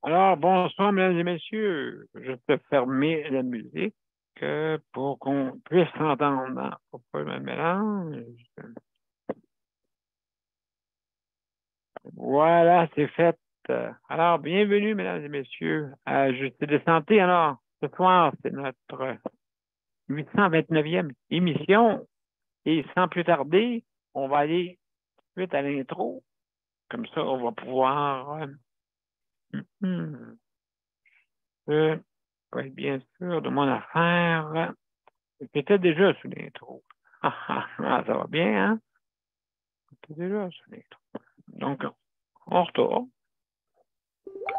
Alors, bonsoir, mesdames et messieurs. Je peux fermer la musique pour qu'on puisse s'entendre. Pourquoi je me mélange? Voilà, c'est fait. Alors, bienvenue, mesdames et messieurs, à Justice de santé. Alors, ce soir, c'est notre 829e émission. Et sans plus tarder, on va aller suite à l'intro. Comme ça, on va pouvoir euh, ouais, bien sûr, de mon affaire. J'étais déjà sous l'intro. Ça va bien, hein? J'étais déjà sous l'intro. Donc, on retourne,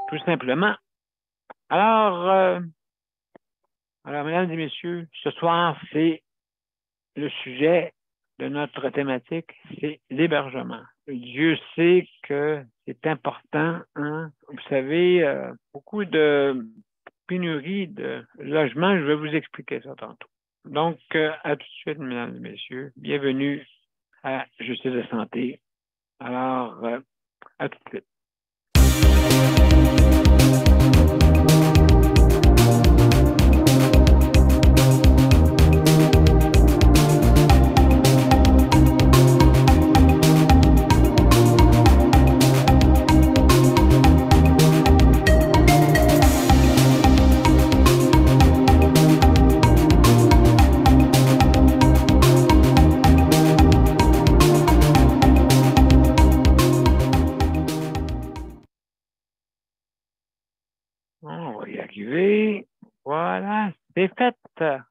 tout simplement. Alors, mesdames et messieurs, ce soir, c'est le sujet de notre thématique, c'est l'hébergement. Dieu sait que c'est important, hein? Vous savez, beaucoup de pénurie de logements, je vais vous expliquer ça tantôt. Donc, à tout de suite, mesdames et messieurs. Bienvenue à Justice de santé. Alors, à tout de suite. On va y arriver. Voilà, c'est fait.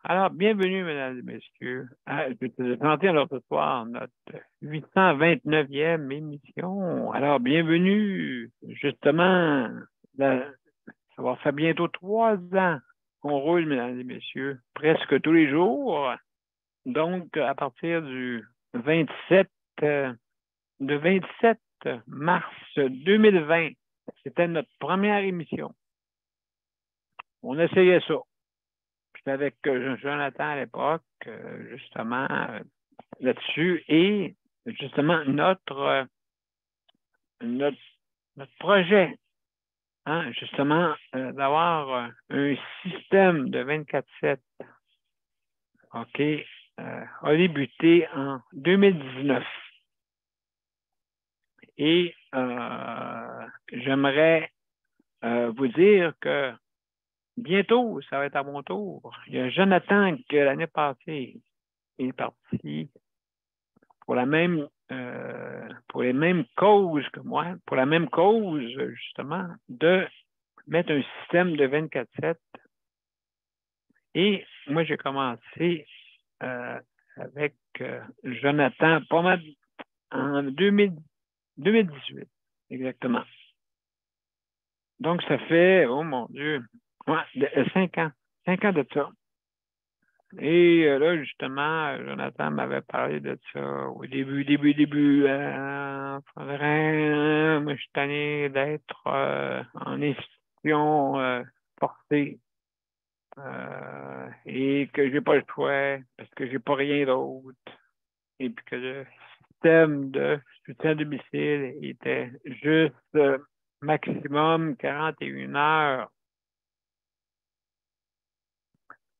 Alors, bienvenue, mesdames et messieurs, à Justice de santé. Alors, ce soir, notre 829e émission. Alors, bienvenue. Justement, ça va faire bientôt 3 ans qu'on roule, mesdames et messieurs, presque tous les jours. Donc, à partir du 27, de 27 mars 2020, c'était notre première émission. On essayait ça. J'étais avec Jonathan à l'époque, justement, là-dessus. Et justement, notre projet hein, justement, d'avoir un système de 24/7, OK, a débuté en 2019. Et j'aimerais vous dire que bientôt, ça va être à mon tour. Il y a Jonathan que l'année passée est parti pour pour les mêmes causes que moi, pour la même cause, justement, de mettre un système de 24/7. Et moi, j'ai commencé avec Jonathan pas mal en 2018, exactement. Donc, ça fait, oh mon Dieu, ouais, 5 ans. 5 ans de ça. Et là, justement, Jonathan m'avait parlé de ça au début. Moi, je suis tanné d'être en institution forcée et que j'ai pas le choix parce que j'ai pas rien d'autre. Et puis que le système de soutien à domicile était juste maximum 41 heures.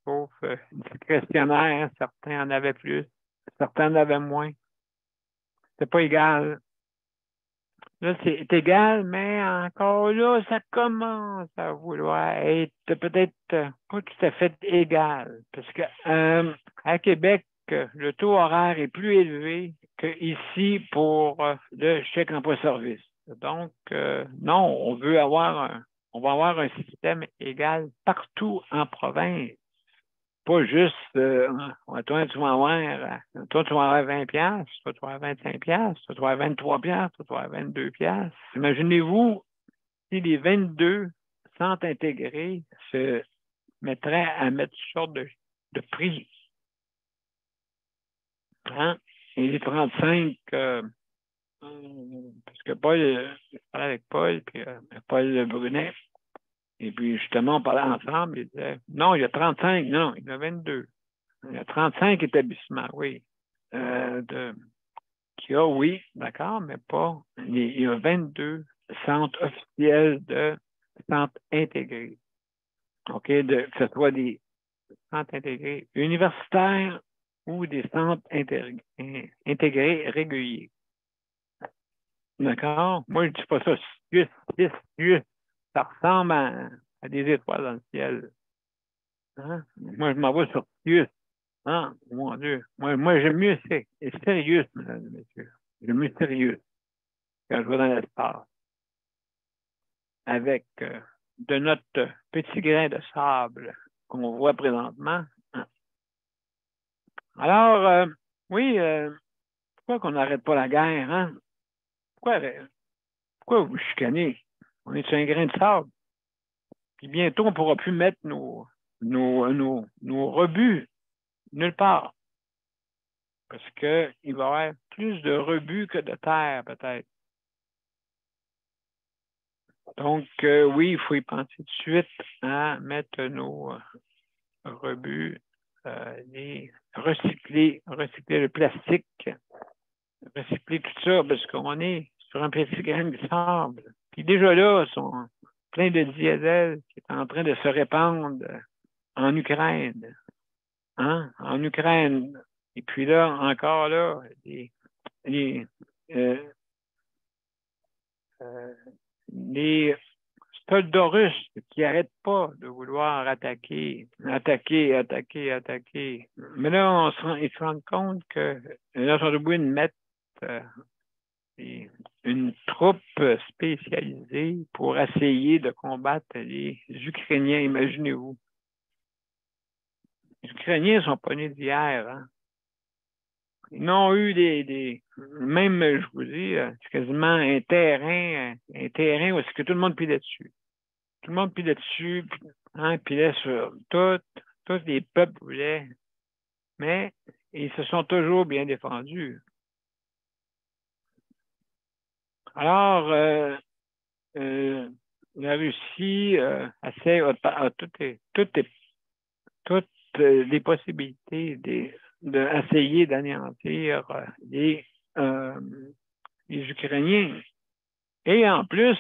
Sauf discrétionnaire, certains en avaient plus, certains en avaient moins. C'est pas égal. Là, c'est égal, mais encore là, ça commence à vouloir être peut-être pas tout à fait égal. Parce que à Québec, le taux horaire est plus élevé qu'ici pour le chèque emploi-service. Donc, non, on va avoir un système égal partout en province. Pas juste, toi, tu vas avoir 20 piastres, toi, tu vas avoir 25 piastres, toi, tu vas avoir 23 piastres, toi, tu vas avoir 22 piastres. Imaginez-vous si les 22 centres intégrés se mettraient à mettre toutes sortes de prix. Hein? Et les 35, parce que je parlais avec Paul, puis Paul Brunet, et puis justement, on parlait ensemble, il disait, non, il y a 35, non, il y en a 22. Il y a 35 établissements, oui. Oui, d'accord, mais pas. Il y a 22 centres officiels de centres intégrés. OK? Que ce soit des centres intégrés universitaires ou des centres intégrés réguliers. D'accord? Moi, je ne dis pas ça. Ça ressemble à des étoiles dans le ciel. Hein? Moi, je m'en vais sur Sius. Ah, mon Dieu. Moi j'aime mieux c'est sérieux, mesdames et messieurs. J'aime mieux sérieux quand je vais dans l'espace avec de notre petit grain de sable qu'on voit présentement. Alors, oui, pourquoi qu'on n'arrête pas la guerre, hein? Pourquoi vous chicanez? On est sur un grain de sable. Puis bientôt, on ne pourra plus mettre nos rebuts nulle part. Parce qu'il va y avoir plus de rebuts que de terre, peut-être. Donc, oui, il faut y penser tout de suite à mettre nos rebuts, recycler le plastique, recycler tout ça, parce qu'on est sur un petit grain de sable. Puis déjà là, ils sont pleins de diesel qui est en train de se répandre en Ukraine. Hein? En Ukraine. Et puis là, encore là, les soldats russes qui n'arrêtent pas de vouloir attaquer. Mais là, ils se rendent compte que là, ils sont obligés de mettre une troupe spécialisée pour essayer de combattre les Ukrainiens. Imaginez-vous. Les Ukrainiens ne sont pas nés d'hier. Hein? Ils ont eu même, je vous dis, c'est quasiment un terrain où est-ce que tout le monde pilait dessus. Tout le monde pilait dessus, hein, pilait sur tous les peuples voulaient, mais ils se sont toujours bien défendus. Alors, la Russie essaie toutes les possibilités d'essayer d'anéantir les Ukrainiens. Et en plus,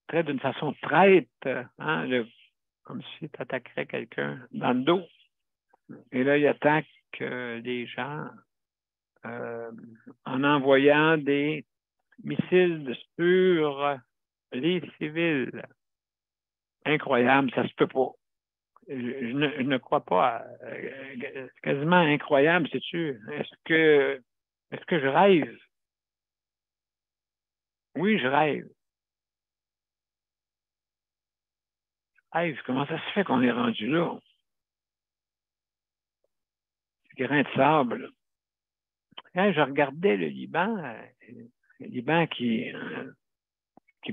traite d'une façon traite, hein, comme si tu attaquerais quelqu'un dans le dos. Et là, il attaque les gens en envoyant des missiles sur les civils. Incroyable, ça se peut pas. Je ne crois pas. C'est quasiment incroyable, sais-tu? Est-ce que je rêve? Oui, je rêve. Comment ça se fait qu'on est rendu là? Ce grain de sable. Quand je regardais le Liban qui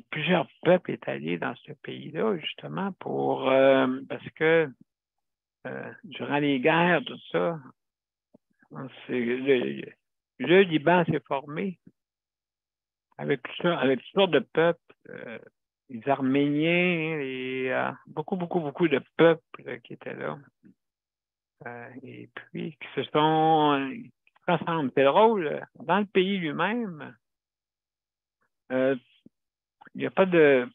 plusieurs peuples étalés dans ce pays-là, justement, parce que durant les guerres, tout ça, le Liban s'est formé avec toutes sortes de peuples, les Arméniens, beaucoup de peuples qui étaient là. Et puis, qui se rassemblent. C'est drôle, dans le pays lui-même, il n'y a pas de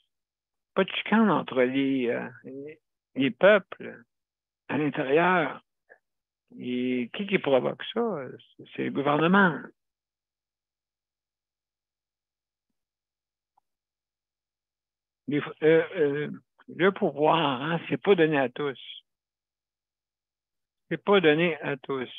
chicane entre les peuples à l'intérieur. Et qui provoque ça? C'est le gouvernement. Le pouvoir, hein, c'est pas donné à tous. C'est pas donné à tous.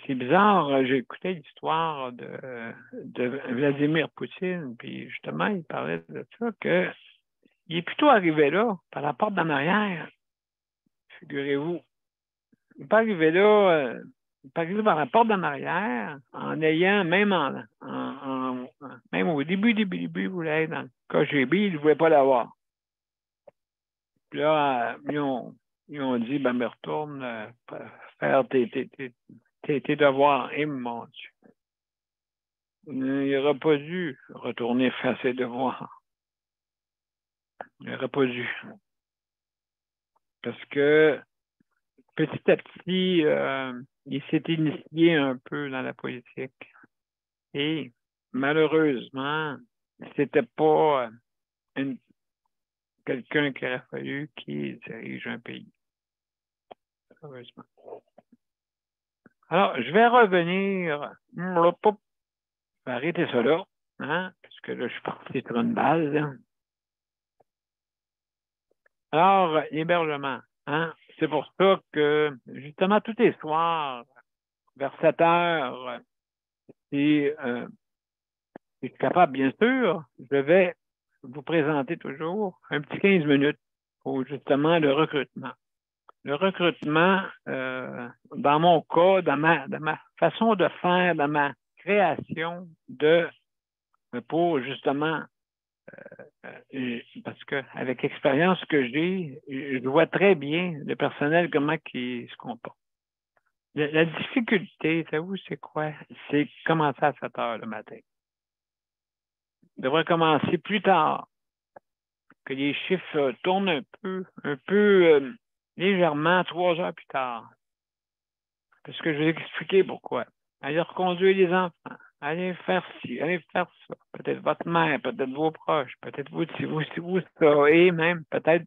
C'est bizarre, j'ai écouté l'histoire de Vladimir Poutine, puis justement, il parlait de ça, qu'il est plutôt arrivé là, par la porte d'en arrière, figurez-vous. Il n'est pas arrivé là, il n'est pas arrivé par la porte d'en arrière, en ayant, même même au début, il voulait être dans le KGB, il ne voulait pas l'avoir. Puis là, ils ont dit, ben, me retourne faire tes devoirs. Et mon Dieu. Il n'aurait pas dû retourner faire ses devoirs. Il n'aurait pas dû. Parce que petit à petit, il s'est initié un peu dans la politique. Et malheureusement, c'était pas quelqu'un qui aurait fallu qui dirige un pays. Malheureusement. Alors, je vais revenir. Je vais arrêter ça là, hein, parce que là, je suis parti sur une base. Là. Alors, l'hébergement, hein, c'est pour ça que, justement, tous les soirs, vers 7 heures, si je suis capable, bien sûr, je vais vous présenter toujours un petit 15 minutes pour, justement, le recrutement. Le recrutement, dans mon cas, dans ma façon de faire, dans ma création pour justement, parce qu'avec l'expérience que j'ai, je vois très bien le personnel, comment il se comporte. La difficulté, savez-vous, c'est quoi? C'est commencer à 7 heures le matin. Il devrait commencer plus tard, que les chiffres tournent un peu légèrement 3 heures plus tard. Parce que je vais expliquer pourquoi. Aller reconduire les enfants, aller faire ci, aller faire ça. Peut-être votre mère, peut-être vos proches, peut-être vous, ça, et même peut-être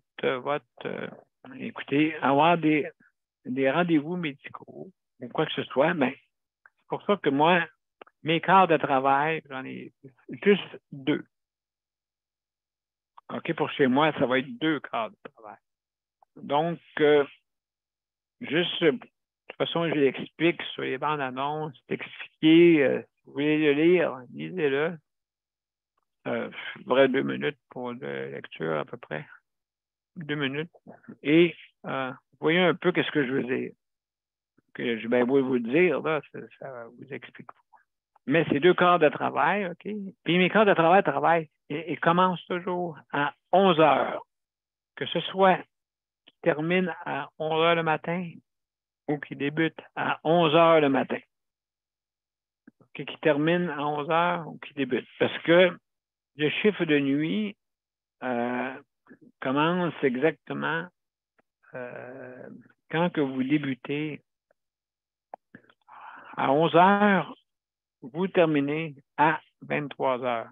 écoutez, avoir des rendez-vous médicaux ou quoi que ce soit, ben, c'est pour ça que moi, mes quarts de travail, j'en ai juste 2. OK, pour chez moi, ça va être 2 quarts de travail. Donc, juste, de toute façon, je l'explique sur les bandes annonces, c'est expliqué, si vous voulez le lire, lisez-le. Je ferai 2 minutes pour la lecture à peu près. 2 minutes. Et voyez un peu qu'est-ce que je veux dire. Que je vais vous le dire, là, ça vous explique. Mais c'est 2 quarts de travail, OK? Puis mes quarts de travail, ils commencent toujours à 11 heures. Que ce soit qui termine à 11 heures le matin ou qui débute à 11 heures le matin. Okay, qui termine à 11 heures ou qui débute. Parce que le chiffre de nuit commence exactement quand que vous débutez à 11 heures, vous terminez à 23 heures.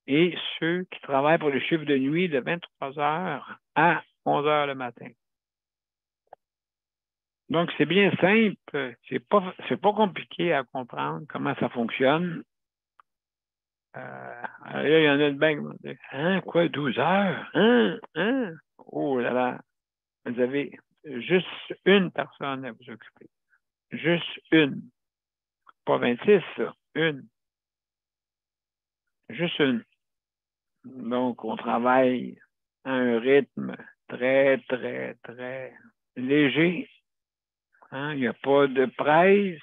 et ceux qui travaillent pour le chiffre de nuit de 23 heures à 11 heures le matin. Donc, c'est bien simple. C'est pas compliqué à comprendre comment ça fonctionne. Là, il y en a une banque qui vont dire, hein, quoi, 12 heures? Hein? Hein? Oh là là. Vous avez juste une personne à vous occuper. Juste une. Pas 26, ça. Une. Juste une. Donc, on travaille à un rythme très, très, très léger. Hein? Il n'y a pas de presse.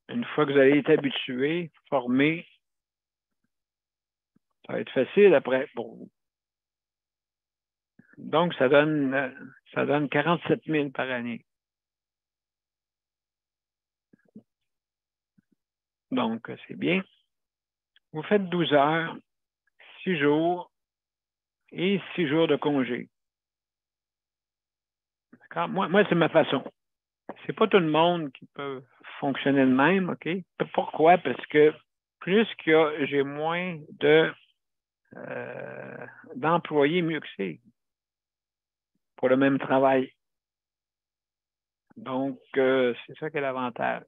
Une fois que vous allez être habitué, formé, ça va être facile après pour vous. Donc, ça donne 47 000 par année. Donc, c'est bien. Vous faites 12 heures, 6 jours et 6 jours de congé. D'accord? Moi, c'est ma façon. C'est pas tout le monde qui peut fonctionner de même, OK? Pourquoi? Parce que plus que j'ai moins d'employés, mieux que c'est pour le même travail. Donc, c'est ça qui est l'avantage.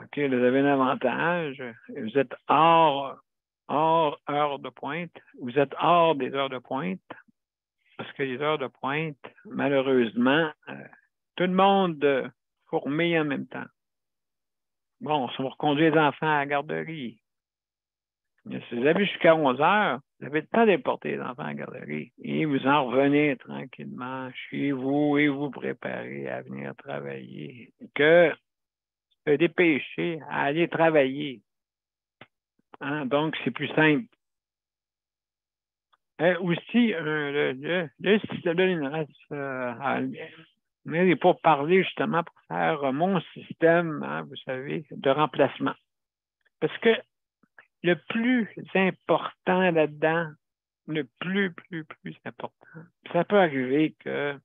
OK, vous avez un avantage. Vous êtes hors heure de pointe. Vous êtes hors des heures de pointe. Parce que les heures de pointe, malheureusement, tout le monde formé en même temps. Bon, si on reconduit les enfants à la garderie, mais si vous avez jusqu'à 11 heures, vous avez le temps de porter les enfants à la garderie. Et vous en revenez tranquillement chez vous et vous préparez à venir travailler. Que dépêcher à aller travailler. Hein? Donc, c'est plus simple. Aussi, le système de l'INRS, mais pour parler justement pour faire mon système, hein, vous savez, de remplacement. Parce que le plus important là-dedans, le plus important, ça peut arriver que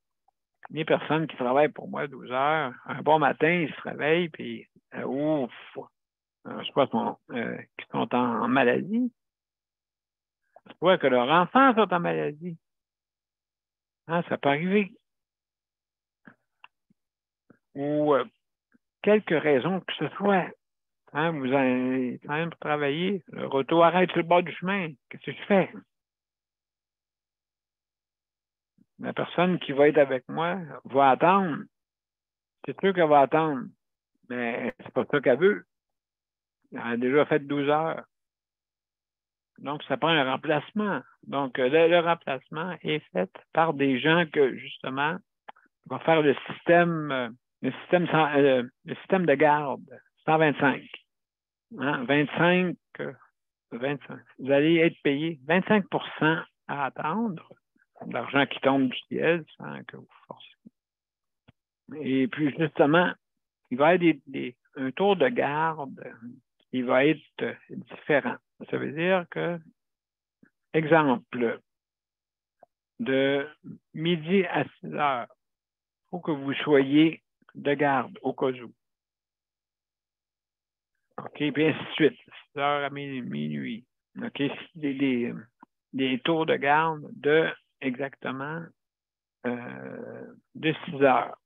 les personnes qui travaillent pour moi 12 heures, un bon matin, ils se réveillent, puis ouf, soit qu'ils sont en maladie, soit que leurs enfants sont en maladie. Hein, ça peut arriver. Ou quelque raison que ce soit. Hein, vous allez quand même travailler. Le retour arrête sur le bord du chemin. Qu'est-ce que je fais? La personne qui va être avec moi va attendre. C'est sûr qu'elle va attendre. Mais c'est pas ça qu'elle veut. Elle a déjà fait 12 heures. Donc, ça prend un remplacement. Donc, le remplacement est fait par des gens que, justement, vont faire le système de garde 125. Hein, 25. Vous allez être payé 25 à attendre, l'argent qui tombe du ciel sans que vous forciez. Et puis, justement, il va y avoir un tour de garde qui va être différent. Ça veut dire que, exemple, de midi à 6 heures, il faut que vous soyez de garde au cas où. OK, puis ainsi de suite, 6 heures à minuit. OK, des tours de garde de exactement de 6 heures.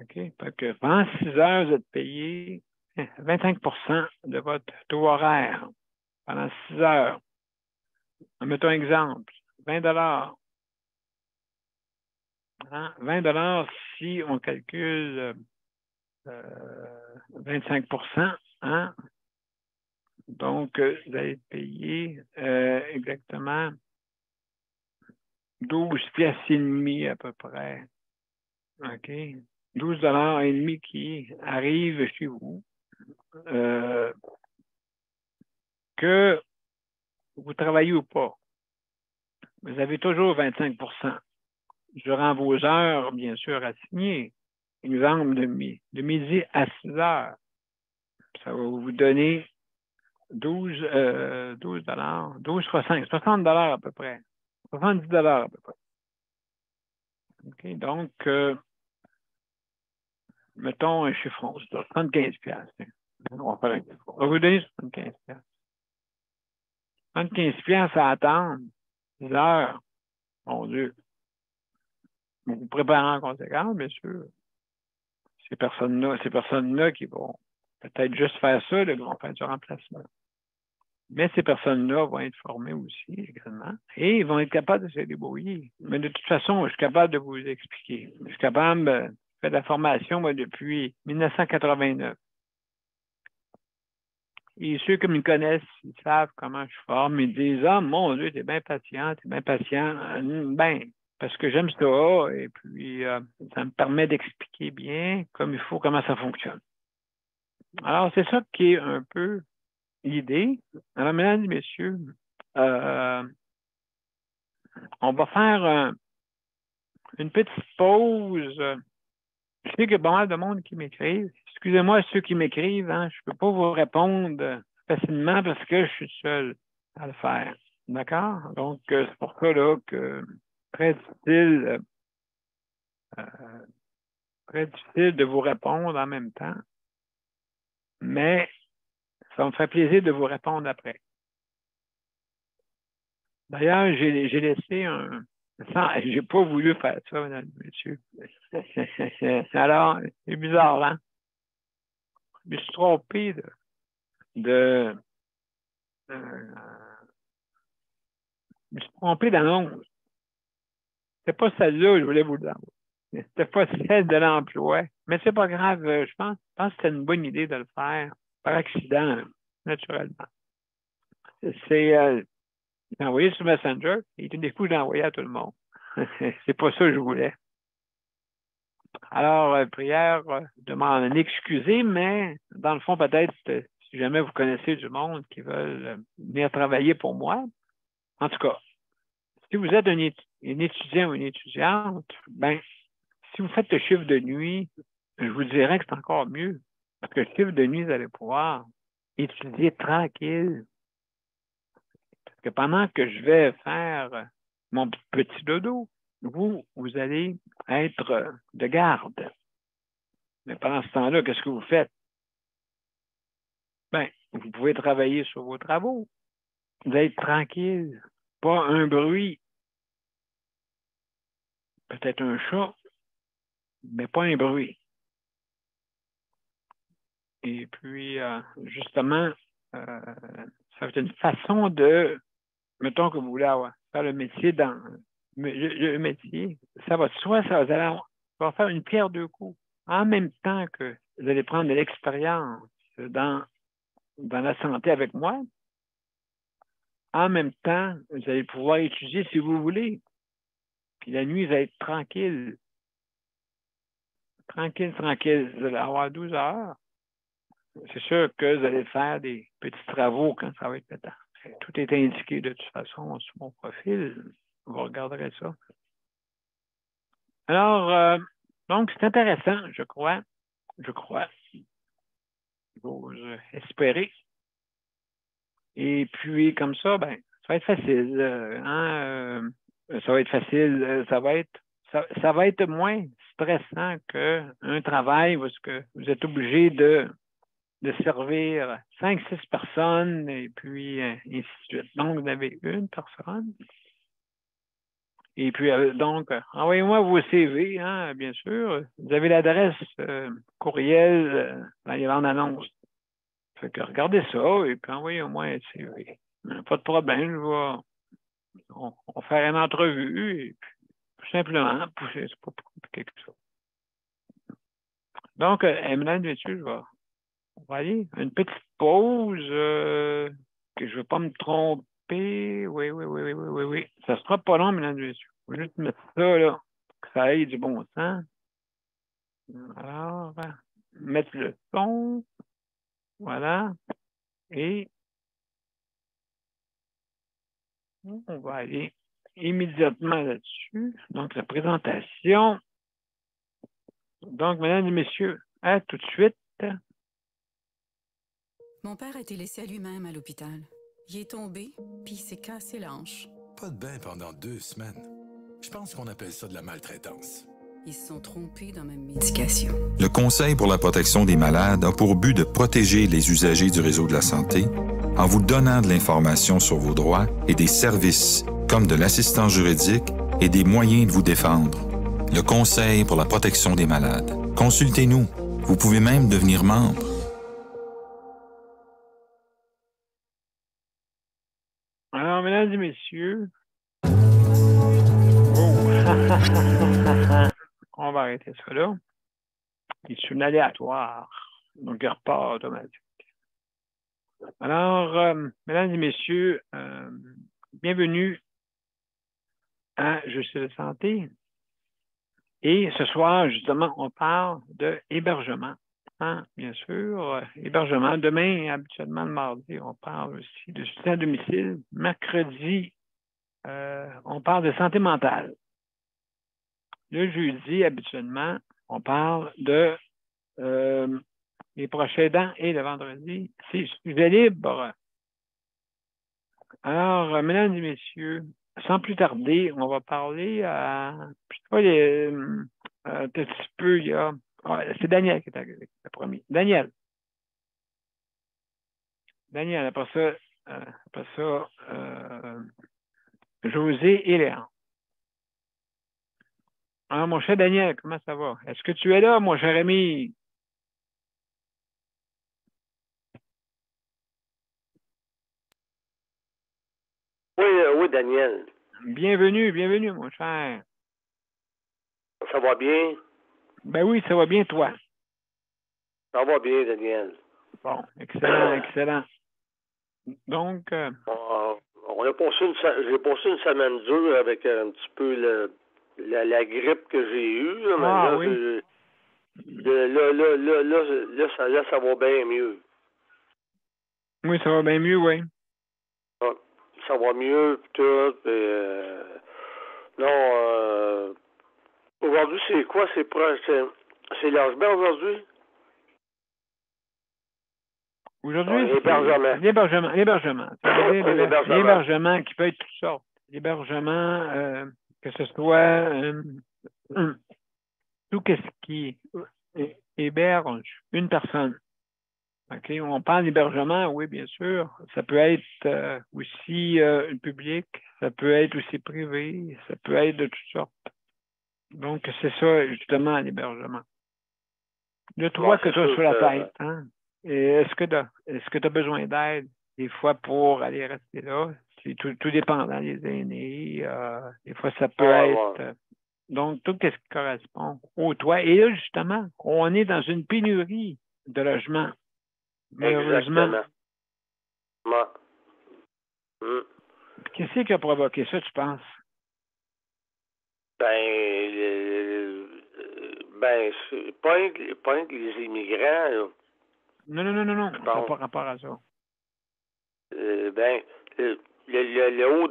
OK? Fait que pendant 6 heures, vous êtes payé 25 de votre taux horaire pendant 6 heures. Mettons un exemple, 20 hein? 20 si on calcule 25 hein? Donc, vous allez être payé exactement 12 pièces et demi à peu près. OK? 12 et demi qui arrivent chez vous. Que vous travaillez ou pas, vous avez toujours 25 durant vos heures, bien sûr, assignées. Exemple, de midi à 6 heures. Ça va vous donner 12 60 à peu près. 70 à peu près. OK? Donc, mettons un chiffron, c'est 75 piastres. On va vous donner 75 piastres. 75 piastres à attendre 10 heures. Mon Dieu. Vous vous préparez en conséquence, bien sûr. Ces personnes-là qui vont peut-être juste faire ça, là, qui vont faire du remplacement. Mais ces personnes-là vont être formées aussi également et ils vont être capables de se débrouiller. Mais de toute façon, je suis capable de vous expliquer. Je suis capable de faire de la formation moi, depuis 1989. Et ceux qui me connaissent, ils savent comment je forme. Ils disent, ah, mon Dieu, t'es bien patient, t'es bien patient. Ben, parce que j'aime ça et puis ça me permet d'expliquer bien comme il faut comment ça fonctionne. Alors, c'est ça qui est un peu l'idée. Alors, mesdames et messieurs, on va faire une petite pause. Je sais qu'il y a pas mal de monde qui m'écrivent. Excusez-moi ceux qui m'écrivent, hein, je ne peux pas vous répondre facilement parce que je suis seul à le faire. D'accord? Donc, c'est pour ça là, que très difficile, euh, très difficile de vous répondre en même temps. Mais ça me ferait plaisir de vous répondre après. D'ailleurs, j'ai laissé un. J'ai pas voulu faire ça, mesdames et messieurs. Alors, c'est bizarre, hein? Je me suis trompé de je me suis trompé d'annonce. C'était pas celle-là, je voulais vous le dire. C'était pas celle de l'emploi. Mais c'est pas grave, je pense que c'était une bonne idée de le faire par accident, là, naturellement. J'ai envoyé sur Messenger et tout d'un coup, je l'ai envoyé à tout le monde. C'est pas ça que je voulais. Alors, prière de m'en excuser, mais dans le fond, peut-être, si jamais vous connaissez du monde qui veulent venir travailler pour moi, en tout cas, si vous êtes un étudiant ou une étudiante, ben, si vous faites le chiffre de nuit, je vous dirais que c'est encore mieux. Parce que le chiffre de nuit, vous allez pouvoir étudier tranquille. Parce que pendant que je vais faire mon petit dodo, vous allez être de garde. Mais pendant ce temps-là, qu'est-ce que vous faites? Ben, vous pouvez travailler sur vos travaux. Vous allez être tranquille. Pas un bruit. Peut-être un chat, mais pas un bruit. Et puis, justement, ça va être une façon de, mettons que vous voulez faire le métier le métier, ça va ça va faire une pierre deux coups. En même temps que vous allez prendre de l'expérience dans la santé avec moi, en même temps, vous allez pouvoir étudier si vous voulez. Puis la nuit, vous allez être tranquille. Tranquille, tranquille. Vous allez avoir 12 heures. C'est sûr que vous allez faire des petits travaux quand ça va être le temps. Tout est indiqué de toute façon sur mon profil. Vous regarderez ça. Alors, donc, c'est intéressant, je crois. J'ose espérer. Et puis, comme ça, ben, ça va être facile. Ça va être facile. Ça va être moins stressant qu'un travail parce que vous êtes obligé de servir 5, 6 personnes et puis ainsi de suite. Donc, vous avez une personne. Et puis, donc, envoyez-moi vos CV, hein, bien sûr. Vous avez l'adresse courriel dans les bandes annonces. Fait que regardez ça et puis envoyez-moi un CV. Pas de problème, on va faire une entrevue et puis tout simplement, c'est pas quelque chose. Donc, mesdames et messieurs, on va aller une petite pause que je ne vais pas me tromper. Oui. Ça sera pas long, mesdames et messieurs. Je vais juste mettre ça, là, que ça aille du bon sens. Alors, mettre le son. Voilà. Et on va aller immédiatement là-dessus. Donc, la présentation. Donc, mesdames et messieurs, à tout de suite. Mon père a été laissé à lui-même à l'hôpital. Il est tombé, puis il s'est cassé la hanche. Pas de bain pendant 2 semaines. Je pense qu'on appelle ça de la maltraitance. Ils se sont trompés dans ma médication. Le Conseil pour la protection des malades a pour but de protéger les usagers du réseau de la santé en vous donnant de l'information sur vos droits et des services comme de l'assistance juridique et des moyens de vous défendre. Le Conseil pour la protection des malades. Consultez-nous. Vous pouvez même devenir membre. Alors, mesdames et messieurs, on va arrêter ça là. C'est une aléatoire, donc il repart automatique. Alors, mesdames et messieurs, bienvenue à Justice de santé. Et ce soir, justement, on parle de hébergement. Hein, bien sûr, hébergement. Demain, habituellement, le mardi, on parle aussi de soutien à domicile. Mercredi, on parle de santé mentale. Le jeudi, habituellement, on parle de les prochains aidants et le vendredi, c'est sujet libre. Alors, mesdames et messieurs, sans plus tarder, on va parler à, je sais pas, un petit peu, il y a, c'est Daniel qui est arrivé, le premier. Daniel, après ça, José et Léon. Alors, mon cher Daniel, comment ça va? Est-ce que tu es là, mon cher ami? Oui, Daniel. Bienvenue, mon cher. Ça va bien? Ben oui, ça va bien, toi. Ça va bien, Daniel. Bon, excellent. Donc, on a j'ai passé une semaine dure avec un petit peu la grippe que j'ai eue. Là, mais là, oui. Là, ça va bien mieux. Oui, ça va bien mieux, oui. Ça va mieux, tout. Non, aujourd'hui, c'est quoi? C'est l'âge-bain aujourd'hui? Aujourd'hui, l'hébergement. L'hébergement qui peut être toutes sortes. L'hébergement, que ce soit tout ce qui héberge une personne. OK, on parle d'hébergement, oui, bien sûr. Ça peut être aussi public, ça peut être aussi privé, ça peut être de toutes sortes. Donc, c'est ça, justement, l'hébergement. Le toit que tu as sur la tête, hein? Et est-ce que tu as besoin d'aide des fois pour aller rester là? C'est tout dépendant des aînés. Des fois, ça peut être... Donc, tout ce qui correspond au toit. Et là, justement, on est dans une pénurie de logements. Malheureusement. Exactement. Qu'est-ce qui a provoqué ça, tu penses? C'est pas que les immigrants, là. Non. Ça n'a pas rapport à ça. Le haut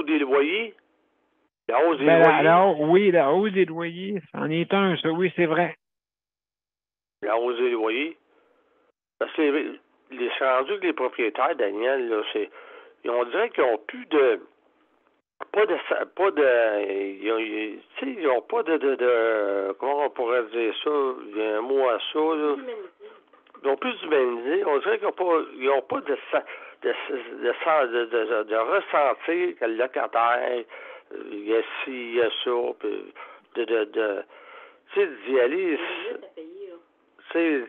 des loyers. La hausse des loyers. La hausse des loyers, c'en est un, ça, oui, c'est vrai. La hausse des loyers. Parce que c'est rendu que les propriétaires, Daniel, là, on dirait qu'ils n'ont plus de... ils n'ont pas de comment on pourrait dire ça? Il y a un mot à ça, là. Ils n'ont plus d'humanité. On dirait qu'ils n'ont pas de ressentir que le locataire, il y a ci, il y a ça, puis tu sais, d'y aller. Tu sais,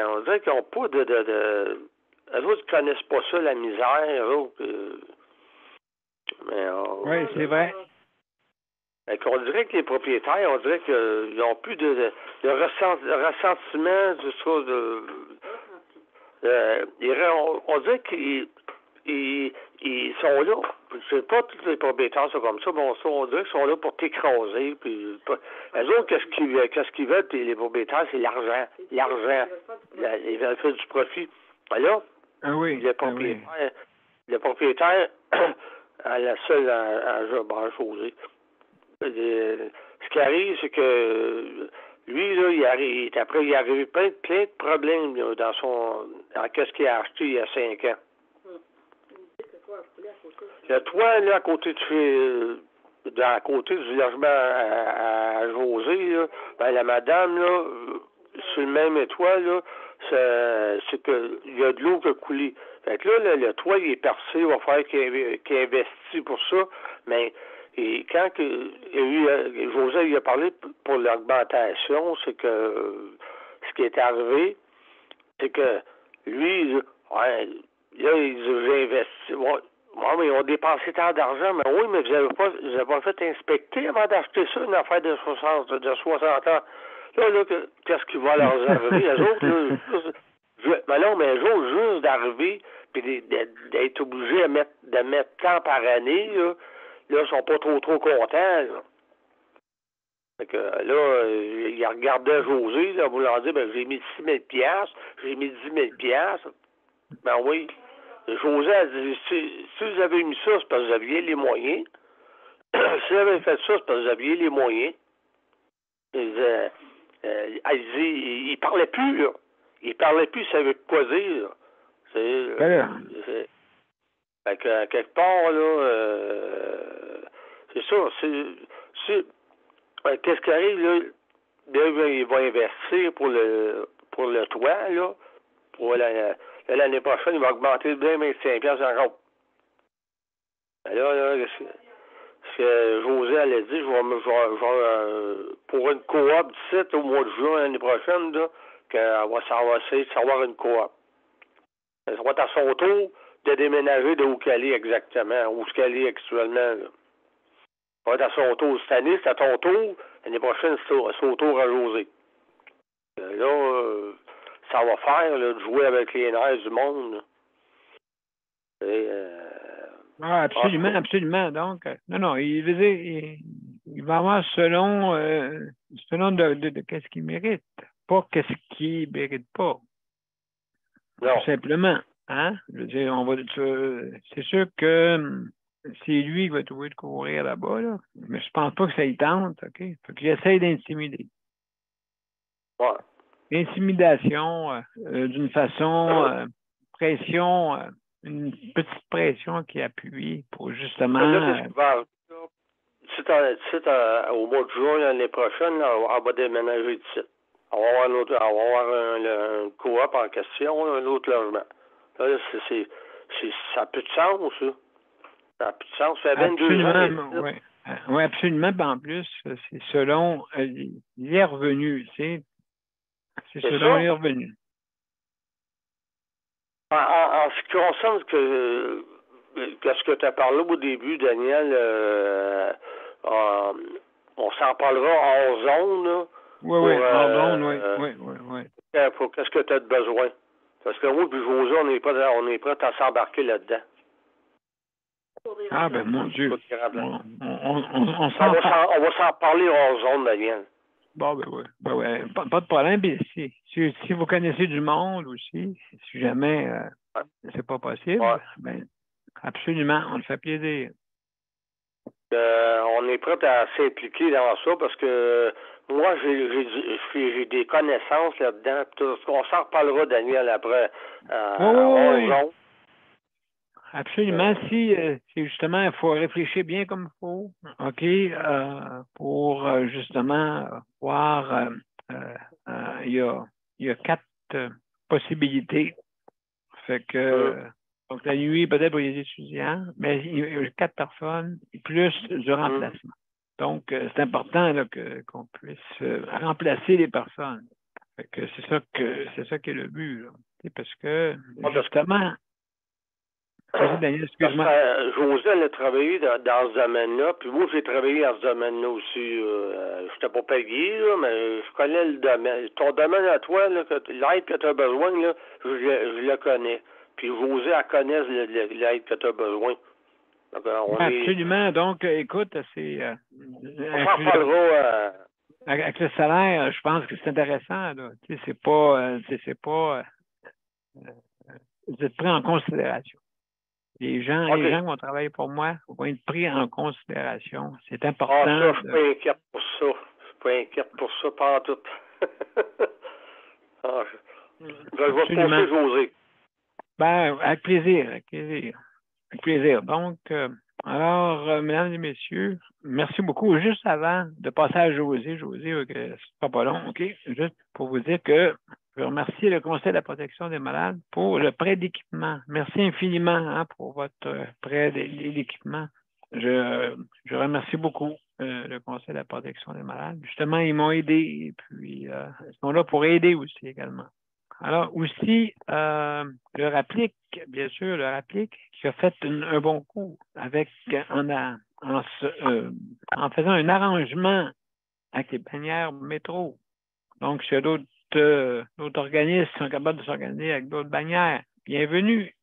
on dirait qu'ils n'ont pas eux autres, ils connaissent pas ça, la misère, eux autres. Oui, c'est vrai. On dirait que les propriétaires, on dirait qu'ils n'ont plus de ressentiment, on dirait qu'ils sont là. Je sais pas, tous les propriétaires sont comme ça, mais on dirait qu'ils sont là pour t'écraser. Puis, eux autres, qu'est-ce qu'ils veulent, puis les propriétaires, c'est l'argent. Ils veulent faire du profit. Là, le propriétaire à la seule chose. Ce qui arrive, c'est que lui, là, il est arrivé plein de problèmes là, dans qu'est-ce qu'il a acheté il y a 5 ans. Le toit, là, à côté de à côté du logement à José, là, ben, la madame, là, sur le même étoile, là, c'est que il y a de l'eau qui a coulé. Fait que là, le toit, il est percé, il va falloir qu'il investit pour ça, mais et quand José il a parlé pour l'augmentation, c'est que ce qui est arrivé, c'est que lui, ouais, là, il dit, j'ai investi. Ouais, mais ils ont dépensé tant d'argent, mais oui, mais vous avez pas fait inspecter avant d'acheter ça, une affaire de 60 ans. Là, qu'est-ce qui va leur arriver? Les autres, mais non, mais les autres, juste d'arriver, puis d'être obligés de mettre tant par année, là, ils sont pas trop contents, là. Fait que là, il regardait José, là, voulant dire, ben, j'ai mis 6 000 $, j'ai mis 10 000 $. Ben oui. José a dit, si vous avez mis ça, c'est parce que vous aviez les moyens. Si vous avez fait ça, c'est parce que vous aviez les moyens. Il dit, il parlait plus, là. Il parlait plus, il savait quoi dire, là. Fait que, quelque part, là, c'est ça, qu'est-ce qui arrive, là, il va investir pour le toit, là, pour l'année prochaine, il va augmenter de 25 $ encore. Là, ce que José elle a dit, je vais pour une coop d'ici au mois de juin l'année prochaine, là, ça va essayer de savoir une coop. Ça va être à son tour de déménager de où qu'elle est exactement, où qu'elle est actuellement, là. Ça va être à son tour. Cette année, c'est à ton tour. L'année prochaine, c'est au tour à José. Là, ça va faire là, de jouer avec les nerfs du monde. Absolument. Donc, non, il veut dire, il va avoir selon de qu'est-ce qu'il mérite, pas qu'est-ce qu'il mérite pas. Non. Tout simplement. Hein? Je veux dire, c'est sûr que c'est lui qui va trouver de courir là-bas, là. Mais je pense pas que ça y tente, OK? Faut qu'il essaye d'intimider. Ouais. L'intimidation, d'une façon, pression, une petite pression qui appuie pour justement... Au mois de juin l'année prochaine, là, on va déménager de site. On va avoir un coop en question, un autre logement. Là, ça n'a plus de sens, ça. Ça n'a plus de sens. Ça fait 22 ans. Oui, absolument. En plus, c'est selon les revenus, tu sais. C'est selon les revenus. En ce qui concerne ce que tu as parlé au début, Daniel, on s'en parlera en zone, là. Oui, en zone, oui. Pour qu'est-ce que tu as de besoin? Parce que moi, puis José, on est prêt à s'embarquer là-dedans. Ah, ben, mon Dieu. On va s'en parler en zone, Daniel. Bon, ben oui. Pas de problème. Si vous connaissez du monde aussi, si jamais c'est pas possible, ben, absolument, on le fait plaisir. On est prêt à s'impliquer dans ça parce que moi, j'ai des connaissances là-dedans. On s'en reparlera, Daniel, après. Oui. Absolument. Si justement, il faut réfléchir bien comme il faut, OK, pour justement voir, il y a 4 possibilités. Fait que, donc la nuit, peut-être pour les étudiants, mais il y a 4 personnes, plus du remplacement. Donc, c'est important là, qu'on puisse remplacer les personnes. Fait que c'est ça qui est le but, là. Parce que, justement, Daniel, excuse-moi. José, elle a travaillé dans ce domaine-là, puis moi, j'ai travaillé dans ce domaine-là aussi. Je n'étais pas payé, là, mais je connais le domaine. Ton domaine à toi, l'aide que tu as besoin, là, je le connais. Puis José, elle connaît l'aide que tu as besoin. Donc, absolument. Donc, écoute, c'est... on s'en parlera... avec le salaire, je pense que c'est intéressant, là. Tu sais, c'est pas... vous êtes pris en considération. Les gens qui vont travailler pour moi vont être pris en considération. C'est important. Je suis pas inquiète pour ça. Je suis pas inquiète pour ça, pas en tout. Je vais te poser José. Ben, avec plaisir. Donc, Alors, mesdames et messieurs, merci beaucoup. Juste avant de passer à José, ce sera pas long, OK? Juste pour vous dire que je veux remercier le Conseil de la protection des malades pour le prêt d'équipement. Merci infiniment pour votre prêt d'équipement. Je remercie beaucoup le Conseil de la protection des malades. Justement, ils m'ont aidé et puis ils sont là pour aider aussi également. Alors, aussi, le Rapplique, bien sûr, le Rapplique, qui a fait un bon coup avec en faisant un arrangement avec les bannières métro. Donc, s'il y a d'autres organismes qui sont capables de s'organiser avec d'autres bannières, bienvenue.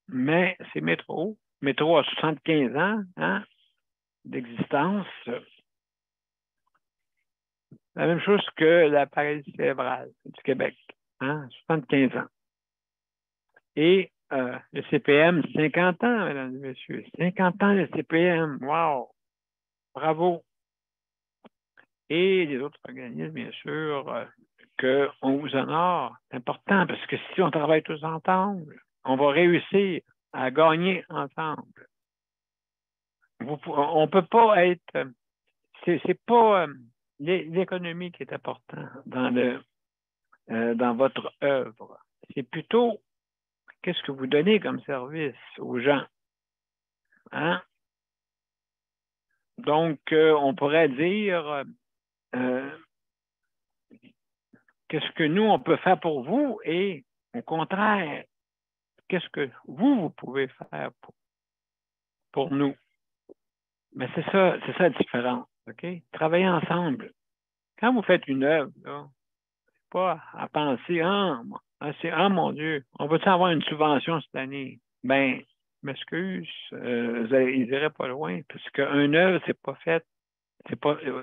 Mais c'est métro. Métro a 75 ans d'existence. La même chose que la paralysie cérébrale du Québec. 75 ans. Et le CPM, 50 ans, mesdames et messieurs. 50 ans, le CPM. Wow! Bravo! Et les autres organismes, bien sûr, qu'on vous honore. C'est important parce que si on travaille tous ensemble, on va réussir à gagner ensemble. On ne peut pas être... C'est pas l'économie qui est importante dans votre œuvre. C'est plutôt qu'est-ce que vous donnez comme service aux gens. Donc, on pourrait dire qu'est-ce que nous, on peut faire pour vous et au contraire, qu'est-ce que vous pouvez faire pour nous. Mais c'est ça la différence, OK? Travailler ensemble. Quand vous faites une œuvre, là, c'est pas à penser, mon Dieu, on va-tu avoir une subvention cette année? Ben, m'excuse, ils n'iraient pas loin, parce qu'une œuvre, c'est pas fait, vous ne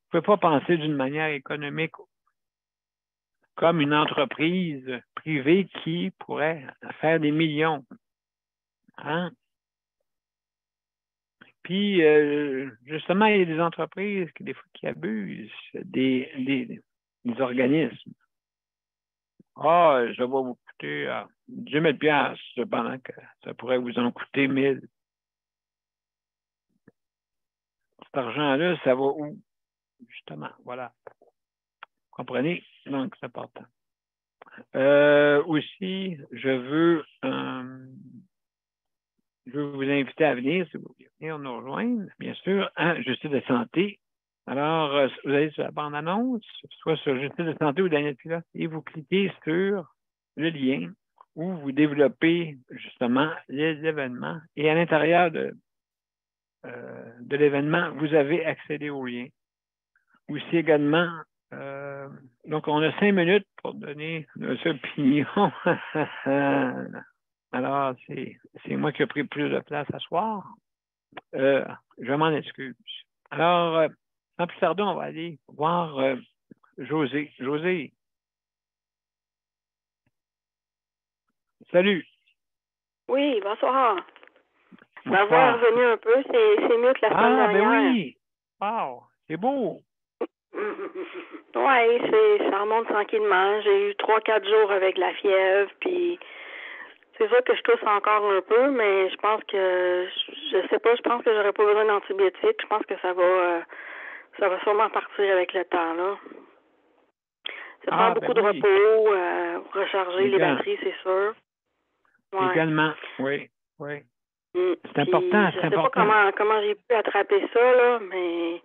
pouvez pas penser d'une manière économique comme une entreprise privée qui pourrait faire des millions. Puis, justement, il y a des entreprises des fois qui abusent des organismes. Ça va vous coûter 10 000 $, cependant que ça pourrait vous en coûter 1 000. Cet argent-là, ça va où? Justement, voilà. Vous comprenez? Donc, c'est important. Aussi, je veux vous inviter à venir, si vous voulez venir nous rejoindre, bien sûr, à Justice de santé. Alors, vous allez sur la bande-annonce, soit sur Justice de santé ou Daniel Pilote, et vous cliquez sur le lien où vous développez justement les événements. Et à l'intérieur de l'événement, vous avez accédé au lien. Aussi également, donc on a 5 minutes pour donner nos opinions. Alors, c'est moi qui ai pris plus de place à soir. Je m'en excuse. Alors, sans plus tarder, on va aller voir José. José. Salut. Oui, bonsoir. Ma voix est revenue un peu, c'est mieux que la semaine dernière. Ben oui. Wow, c'est beau. Oui, ça remonte tranquillement. J'ai eu 3-4 jours avec la fièvre, puis c'est sûr que je tousse encore un peu, mais je pense que, je sais pas, je pense que j'aurais pas besoin d'antibiotiques. Je pense que ça va sûrement partir avec le temps, là. Ça prend beaucoup de repos, recharger les batteries, c'est sûr. Ouais. Également, oui. C'est important, c'est important. Je sais pas comment j'ai pu attraper ça, là, mais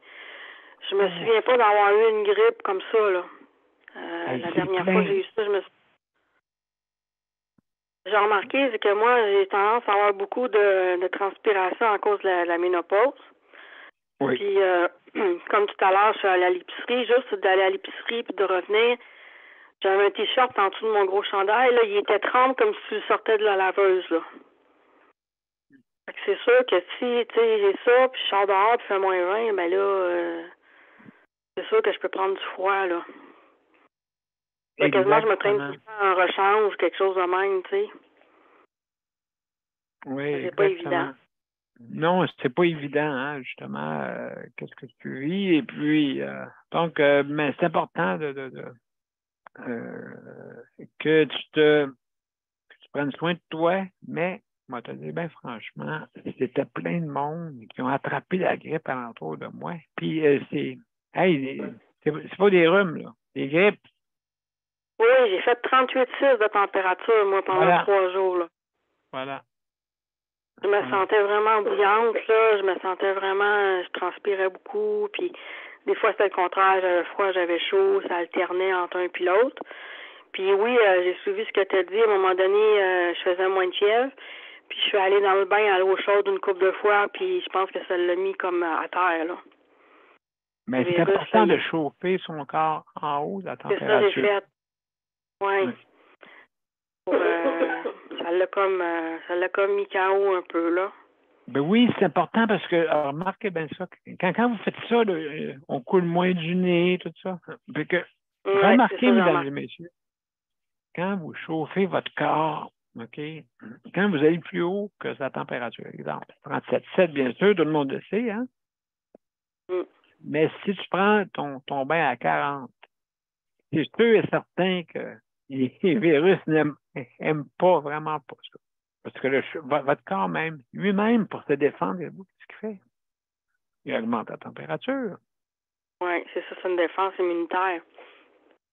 je me souviens pas d'avoir eu une grippe comme ça, là. La dernière fois que j'ai eu ça, j'ai remarqué, c'est que moi, j'ai tendance à avoir beaucoup de transpiration à cause de la ménopause. Oui. Puis, comme tout à l'heure, je suis allée à l'épicerie, juste d'aller à l'épicerie puis de revenir, j'avais un t-shirt en dessous de mon gros chandail, là, il était trempe comme si tu le sortais de la laveuse, là. Fait que c'est sûr que si, tu sais, j'ai ça, puis je sors dehors, puis il fait moins 20, ben là, c'est sûr que je peux prendre du froid, là. Quasiment, je me traîne tout le temps en rechange, quelque chose de même, tu sais. Oui, c'est pas évident. Non, c'est pas évident, justement, qu'est-ce que tu vis. Et puis, donc, mais c'est important que tu prennes soin de toi, mais moi, te dire, bien franchement, c'était plein de monde qui ont attrapé la grippe alentour de moi. Puis, c'est pas des rhumes, là. Des grippes. Oui, j'ai fait 38,6 de température, moi, pendant 3 jours, là. Voilà. Je me sentais vraiment bouillante, là. Je me sentais vraiment... Je transpirais beaucoup, puis des fois, c'était le contraire. J'avais froid, j'avais chaud. Ça alternait entre un puis l'autre. Puis oui, j'ai suivi ce que tu as dit. À un moment donné, je faisais moins de fièvre. Puis je suis allée dans le bain à l'eau chaude une couple de fois, puis je pense que ça l'a mis comme à terre, là. Mais c'est important de chauffer son corps en haut de la température. C'est ça que j'ai fait. Oui. Ça l'a comme mis KO un peu, là. Ben oui, c'est important parce que, remarquez bien ça, quand vous faites ça, là, on coule moins du nez, tout ça. Fait que, remarquez, mesdames et messieurs, quand vous chauffez votre corps, OK, quand vous allez plus haut que sa température, exemple, 37,7, bien sûr, tout le monde le sait, hein? Mais si tu prends ton bain à 40, c'est sûr et certain que les virus n'aiment pas, vraiment pas ça. Parce que votre corps même, lui-même, pour se défendre, qu'est-ce qu'il fait? Il augmente la température. Oui, c'est ça, c'est une défense immunitaire.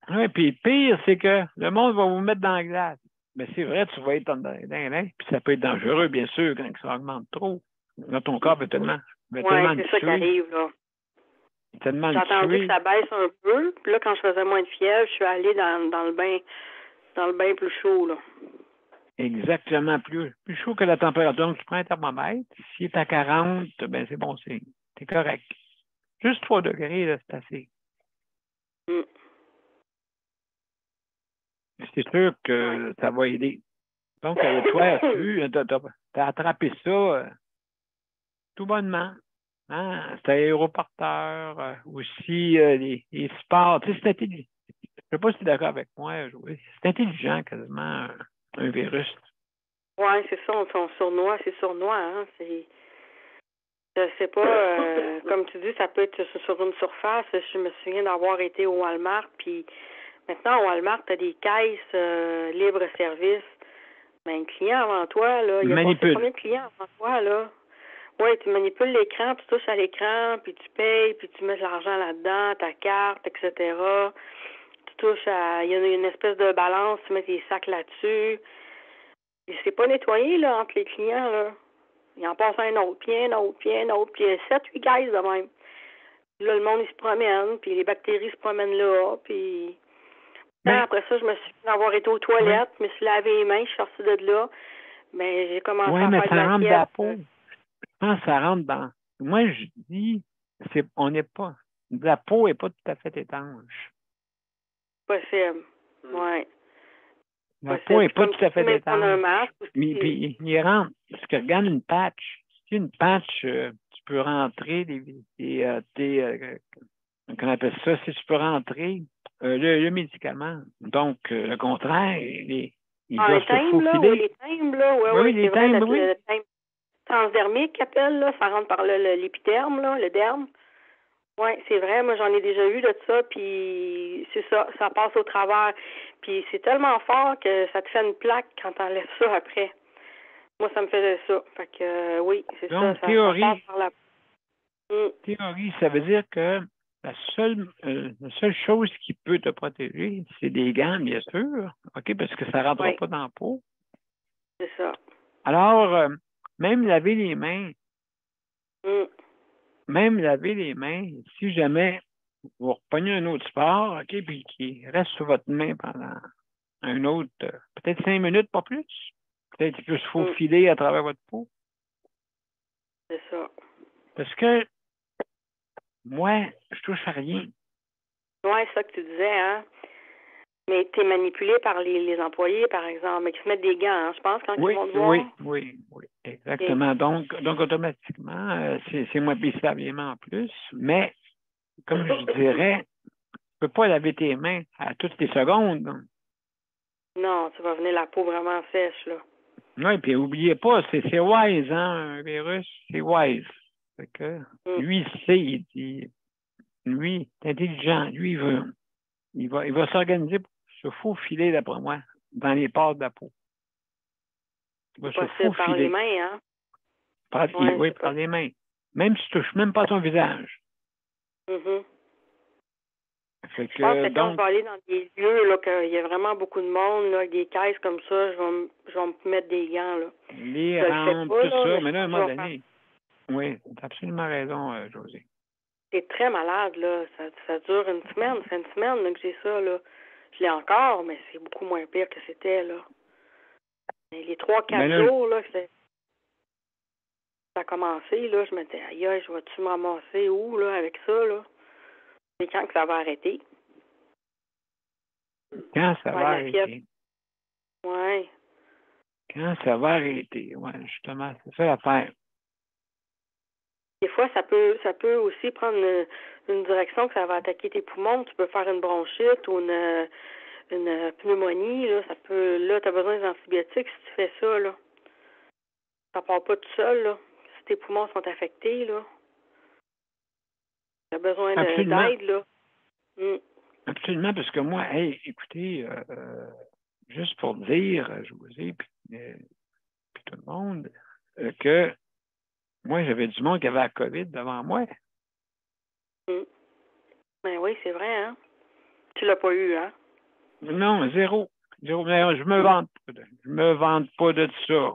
Oui, puis pire, c'est que le monde va vous mettre dans la glace. Mais c'est vrai, tu vas être dans l'air, puis ça peut être dangereux, bien sûr, quand ça augmente trop. Là, ton corps va tellement Oui, c'est ça qui arrive, là. J'ai entendu que ça baisse un peu, puis là, quand je faisais moins de fièvre, je suis allée dans le bain plus chaud, là. Exactement, plus chaud que la température. Donc, tu prends un thermomètre. S'il est à 40, ben c'est bon signe. C'est correct. Juste 3 degrés, là, c'est assez. C'est sûr que ça va aider. Donc, toi, tu as attrapé ça tout bonnement. Hein? C'était aéroporteur, aussi les sports. Tu sais, c'est intelligent. Je ne sais pas si tu es d'accord avec moi, Joël. C'est intelligent, quasiment, un virus. Oui, c'est ça, c'est sournois, hein. Je sais pas, comme tu dis, ça peut être sur une surface. Je me souviens d'avoir été au Walmart, puis maintenant, au Walmart, tu as des caisses libre-service. Mais un client avant toi, là, il y a pas combien de clients avant toi, là? Oui, tu manipules l'écran, tu touches à l'écran, puis tu payes, puis tu mets de l'argent là-dedans, ta carte, etc. Tu touches à... Il y a une espèce de balance, tu mets tes sacs là-dessus. Et c'est pas nettoyé, là, entre les clients, là. Il en passe un autre, puis un autre, puis un autre, puis il y a 7-8 gars de même. Là, le monde, il se promène, puis les bactéries se promènent là, puis... Après ça, je me suis fait avoir été aux toilettes, je me suis lavé les mains, je suis sortie de là, mais j'ai commencé à faire de la fièvre. Peau. Je pense que ça rentre dans... Moi, je dis, on n'est pas... La peau n'est pas tout à fait étanche. Possible, oui. La peau n'est pas tout à fait étanche. Mais puis, il rentre. Parce que regarde une patch. Si une patch, tu peux rentrer qu'on appelle ça, si tu peux rentrer le médicament. Donc, le contraire, il doit se faufiler. Les timbres, là, oui, les timbres, oui. Le timbre transdermique qu'ils appellent, là, ça rentre par l'épiderme, là, le derme. Oui, c'est vrai, moi j'en ai déjà vu de ça, puis c'est ça, ça passe au travers. Puis c'est tellement fort que ça te fait une plaque quand t'enlèves ça après. Moi, ça me faisait ça. Fait que oui, c'est ça. Donc, théorie, ça passe par la... Théorie, ça veut dire que la seule chose qui peut te protéger, c'est des gants, bien sûr, OK, parce que ça ne rentrera pas dans la peau. C'est ça. Alors, même laver les mains, si jamais vous repognez un autre sport, OK, puis qui reste sur votre main pendant un autre, peut-être 5 minutes, pas plus. Peut-être qu'il peut se faufiler à travers votre peau. C'est ça. Parce que moi, je touche à rien. Oui, c'est ça que tu disais, hein. Mais tu es manipulé par les employés, par exemple, mais qui se mettent des gants, hein, je pense, quand ils vont te voir. Oui, exactement. Donc automatiquement, c'est moins pissablement en plus. Mais, comme je dirais, tu ne peux pas laver tes mains à toutes les secondes. Donc. Non, tu vas venir la peau vraiment sèche, là. Oui, puis n'oubliez pas, c'est wise, hein, un virus, c'est wise. Fait que, lui, il sait, il dit, lui, c'est intelligent, lui, il va s'organiser pour se faufiler, d'après moi, dans les pores de la peau. Tu vas C'est se possible par les faufiler. mains, hein? Oui, c'est par les mains. Même si tu ne touches même pas ton visage. Mhm. Fait Je pense que, que quand je donc, vais aller dans des lieux, là, qu'il y a vraiment beaucoup de monde, là, avec des caisses comme ça, je vais me mettre des gants, là. les Je le fais rampes, pas, tout là, ça, mais mais là, à un je moment vais faire. donné, oui, tu as absolument raison, José. C'est très malade, là. Ça dure une semaine. C'est une semaine là, que j'ai ça, là. Je l'ai encore, mais c'est beaucoup moins pire que c'était, là. Mais les 3-4 là, jours, là, que ça a commencé, là, je me disais, aïe, je vais-tu m'amasser où, là, avec ça, là? C'est quand que ça va arrêter? quand ça va La fièvre. arrêter? Ouais. Quand ça va arrêter? Oui, justement, c'est ça l'affaire. Des fois, ça peut aussi prendre une direction que ça va attaquer tes poumons. Tu peux faire une bronchite ou une pneumonie, là. Là, tu as besoin d'antibiotiques si tu fais ça, là. Ça part pas tout seul, là. Si tes poumons sont affectés, là. Tu as besoin d'aide, là. Absolument, parce que moi, hey, écoutez, juste pour dire, José, puis tout le monde, que moi, j'avais du monde qui avait la COVID devant moi. Ben oui, c'est vrai, hein? Tu l'as pas eu, hein? Non, zéro. Zéro. Mais je me vante pas de ça.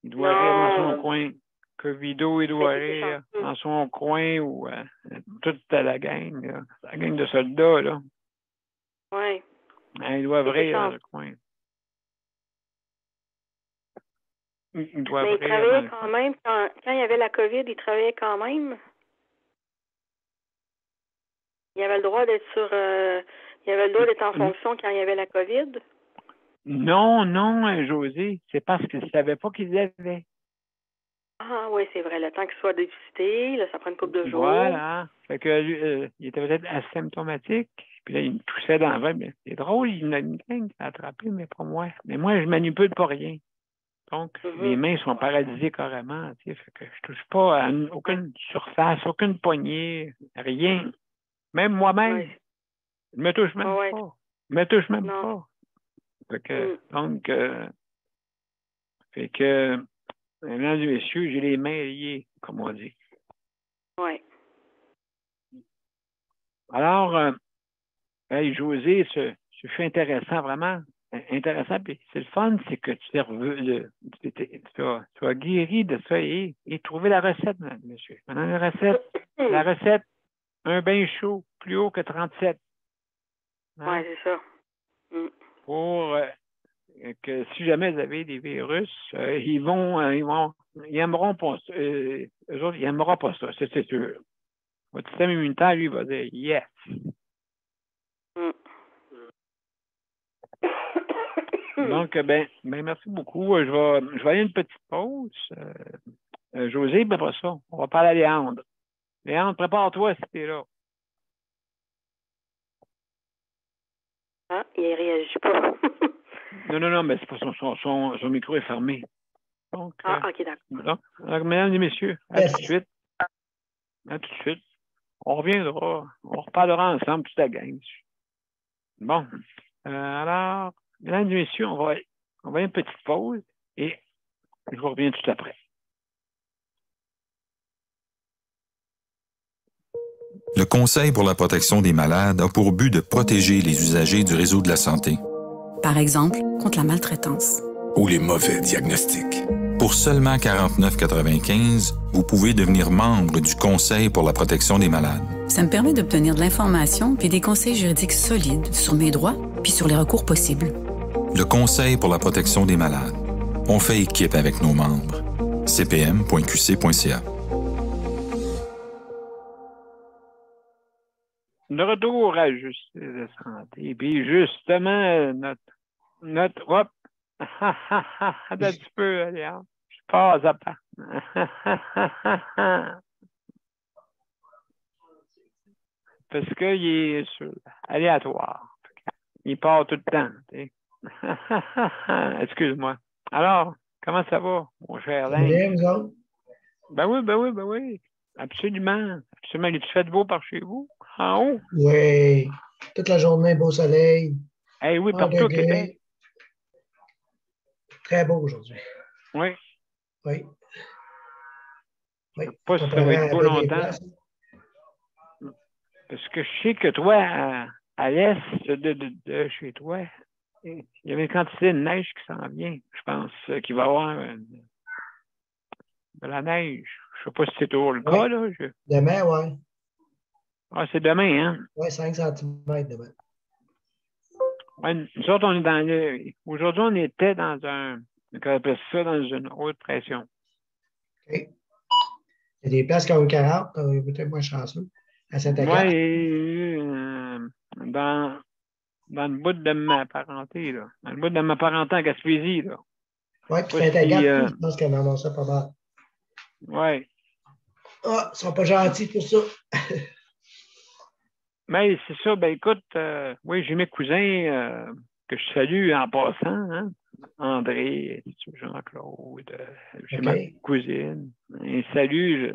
Il doit rire dans son coin. Covido, il doit rire dans son coin ou toute la gang, là. La gang de soldats, là. Oui. Ils doivent rire dans le coin. Ils doivent mais rire. Il travaillait quand même. Quand il y avait la COVID, il travaillait quand même. Il avait le droit d'être il avait le droit d'être en fonction quand il y avait la COVID? Non, José. C'est parce qu'il ne savait pas qu'il l'avait. Ah oui, c'est vrai. Le temps qu'il soit dépisté, là, ça prend une couple de jours. Voilà. Fait que lui, il était peut-être asymptomatique. Puis là, il me toussait dans le ventre. Mais c'est drôle, il y a une gang qui l'a attrapé, mais pas moi. Mais moi, je manipule pas rien. Donc, mes mains sont paralysées carrément. Tu sais, fait que je touche pas à aucune surface, aucune poignée, rien. Même moi-même. Je me touche même pas. Je me touche même pas. Fait que, donc, mesdames et messieurs, j'ai les mains liées, comme on dit. Oui. Alors, hey, José, ce fut intéressant, vraiment intéressant. Puis c'est le fun, c'est que tu as guéri de ça et trouvé la recette, monsieur. Maintenant, la recette, un bain chaud, plus haut que 37. Hein? Oui, c'est ça. Pour que si jamais vous avez des virus, ils aimeront pas ça. Eux autres, ils n'aimeront pas ça, c'est sûr. Votre système immunitaire, lui, va dire yes. Donc, ben, merci beaucoup. Je vais aller une petite pause. José, ben après ça, on va parler à Léandre. Léandre, prépare-toi si t'es là. Ah, il ne réagit pas. non, mais c'est pas son micro est fermé. Donc, OK, d'accord. Donc, mesdames et messieurs, à tout de suite. À tout de suite. On reviendra. On reparlera ensemble, toute la gang. Bon. Alors, mesdames et messieurs, on va une petite pause et je vous reviens tout après. Le Conseil pour la protection des malades a pour but de protéger les usagers du réseau de la santé. Par exemple, contre la maltraitance. Ou les mauvais diagnostics. Pour seulement 49,95 $, vous pouvez devenir membre du Conseil pour la protection des malades. Ça me permet d'obtenir de l'information puis des conseils juridiques solides sur mes droits puis sur les recours possibles. Le Conseil pour la protection des malades. On fait équipe avec nos membres. cpm.qc.ca. De retour à Justice de santé. Puis justement, notre hop, un petit peu, Léon. Je passe à pas. Parce qu'il est aléatoire. Il part tout le temps. Excuse-moi. Alors, comment ça va, mon cher Alain? Bien, vous autres? Ben oui. Absolument. Il fait beau par chez vous? En haut? Oui. Toute la journée, beau soleil. Oui, partout au Québec. Très beau aujourd'hui. Oui. Oui. Oui. Je sais pas si ça va Comparément être beau à bien des longtemps. places. Parce que je sais que toi, à l'est de chez toi, il y avait une quantité de neige qui s'en vient. Je pense qu'il va y avoir de la neige. Je sais pas si c'est toujours le cas, Oui. là. Demain, oui. Ah, c'est demain, hein? Oui, 5 cm demain. Ouais, nous autres, on est dans le. Aujourd'hui, on était dans qu'on appelle ça dans une haute pression. OK. Il y a des places qui ont 40, on est peut-être moins chanceux. À Saint-Agathe. Moi, dans le bout de ma parenté, là. Dans le bout de ma parenté en Gaspésie, là. Oui, puis Pas si, Saint-Agathe, je pense qu'elle en a ça pas mal. ouais. Ah, ils sont pas gentils pour ça. Mais c'est ça, ben écoute, oui, j'ai mes cousins que je salue en passant, hein? André, Jean-Claude, j'ai OK. ma cousine. Et salut,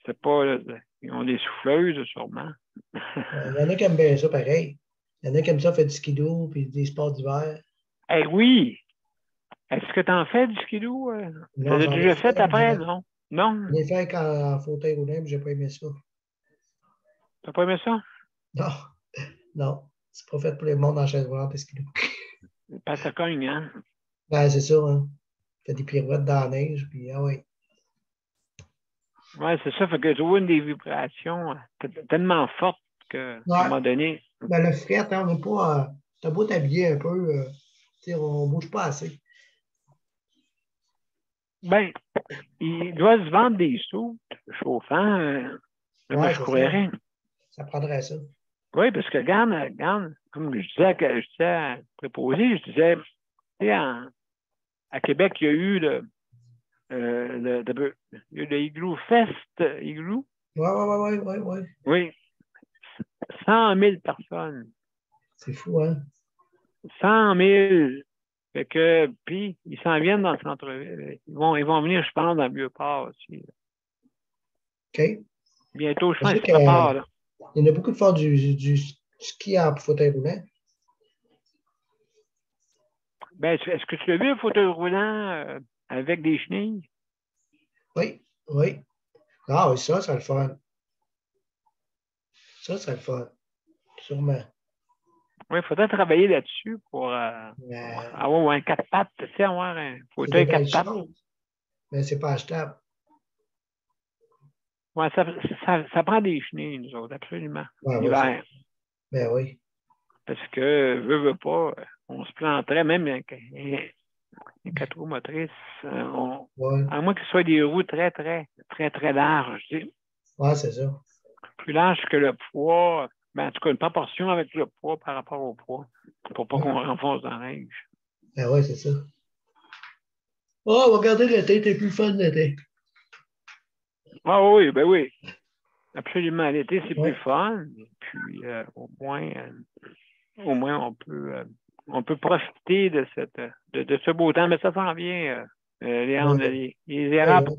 c'est pas, ils ont des souffleuses, sûrement. Il y en a qui aiment bien ça, pareil. Il y en a qui aiment ça faire du skidoo puis des sports d'hiver. Eh oui! Est-ce que tu en fais du skidoo? Tu Non, l'as j'en ai déjà fait fait, après, mais non? Non? j'en ai fait en fauteuil roulant, mais j'ai pas aimé ça. T'as pas aimé ça? Non, non. C'est pas fait pour les mondes en chaise roulante et skidoo. Pas ça cogne, hein? Ben, c'est ça, hein. Fait des pirouettes dans la neige, puis ah oui. Oui, c'est ça. Fait que tu vois une des vibrations tellement fortes qu'à un Ouais. moment donné. Ben, le fret, hein, on n'est pas. T'as beau t'habiller un peu, on bouge pas assez. Ben, il doit se vendre des sous chauffants. Ouais, Je c'est courais ça. rien. Ça prendrait ça. Oui, parce que regarde, comme je disais à préposé, je disais, tu sais, à Québec, il y a eu il y a eu le Igloo Fest, Igloo. Ouais. Oui, 100 000 personnes. C'est fou, hein? 100 000. Fait que, puis, ils s'en viennent dans le centre-ville. Ils vont venir, je pense, dans le Vieux-Port aussi. OK. Bientôt, je Je pense sais qu'ils se qu'il préparent, là. y en a beaucoup de faire du ski en fauteuil roulant. Ben, est-ce que tu as vu un fauteuil roulant avec des chenilles? Oui. Ah oui, ça serait le fun. Ça serait le fun. Sûrement. Oui, il faudrait travailler là-dessus pour avoir un quatre pattes, tu sais, avoir un C'est des fauteuil belles quatre pattes. choses, mais c'est pas achetable. Ouais, ça prend des chenilles, nous autres, absolument, Ouais, l'hiver. Ben oui. Parce que, veut pas, on se planterait même avec les quatre roues motrices. Ouais, À moins que ce soit des roues très larges, tu sais. ouais, c'est ça. Plus large que le poids, ben, en tout cas, une proportion avec le poids par rapport au poids, pour pas Ouais. qu'on renfonce dans la neige. Ben oui, c'est ça. Oh, on va regarder l'été, t'es plus fun l'été. Ah oui, ben oui. Absolument. L'été, c'est Ouais. plus fun. Et puis, au moins, on peut profiter de ce beau temps. Mais ça s'en vient, Léandre. Ouais. Les Ouais, érables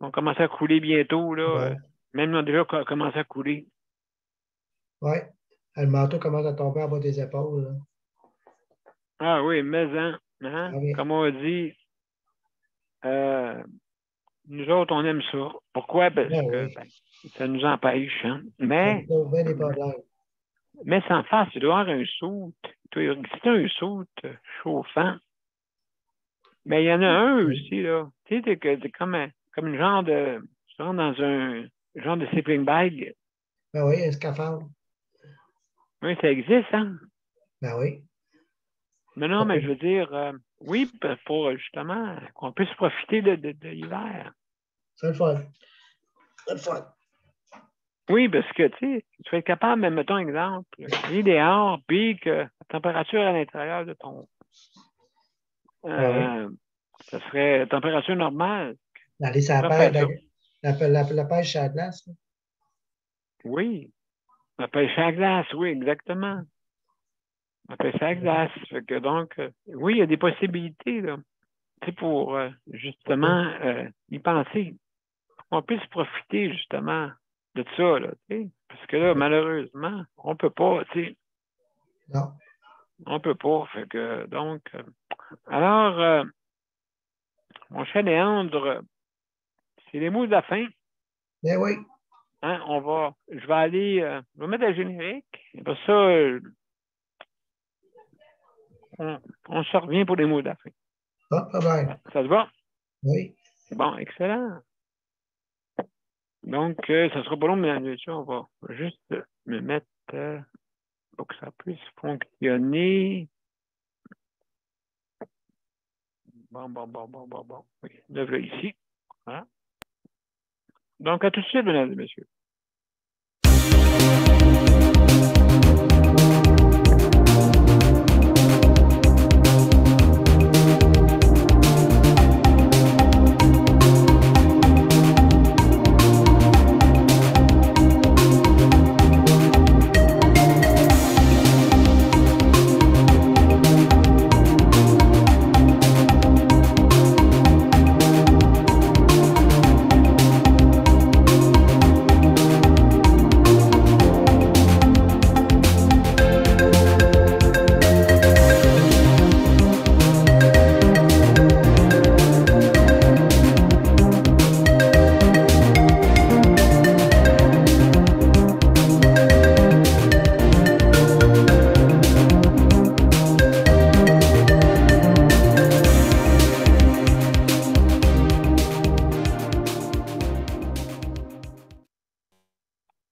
vont commencer à couler bientôt, là. bon. Même ils ont déjà commencé à couler. Ouais. Le manteau commence à tomber en bas des épaules, là. Ah oui, mais hein, Ah oui. comme on dit, nous autres, on aime ça. Pourquoi? Parce Ben que oui. ça nous empêche. Hein? Ça nous pose bien des problèmes. Mais sans face, tu dois avoir un soute. Si tu as un soute chauffant, mais il y en a un aussi, là. Tu sais, t'es comme une genre de. Tu rentres dans un genre de sleeping bag. Ben oui, un scaphandre. Oui, ça existe, hein? Ben oui. Non, mais je veux dire, oui, pour justement qu'on puisse profiter de l'hiver. C'est le fun. C'est le fun. Oui, parce que, tu sais, tu vas être capable, mais mettons exemple, aller dehors, puis que la température à l'intérieur de ton. Ben oui. Ça serait température normale. Aller sur Tu la pourrais pêche, faire ça. la pêche à la glace, là. Oui. La pêche à la glace, oui, exactement. La pêche à la glace. Fait que donc, oui, il y a des possibilités, là. Tu sais, pour justement y penser. On puisse profiter justement de ça, là, tu sais. Parce que là, malheureusement, on peut pas, tu sais. Non. On peut pas. Fait que donc. Alors, mon cher Léandre, c'est les mots de la fin. Ben oui. Hein, je vais aller, je vais mettre le générique. Et pour ça, on se revient pour les mots de la fin. Pas de problème. Ça te va? Oui. Bon, excellent. Donc, ça sera pas long, mesdames et messieurs. On va juste me mettre pour que ça puisse fonctionner. Bon. Oui, le voilà ici. Voilà. Donc, à tout de suite, mesdames et messieurs.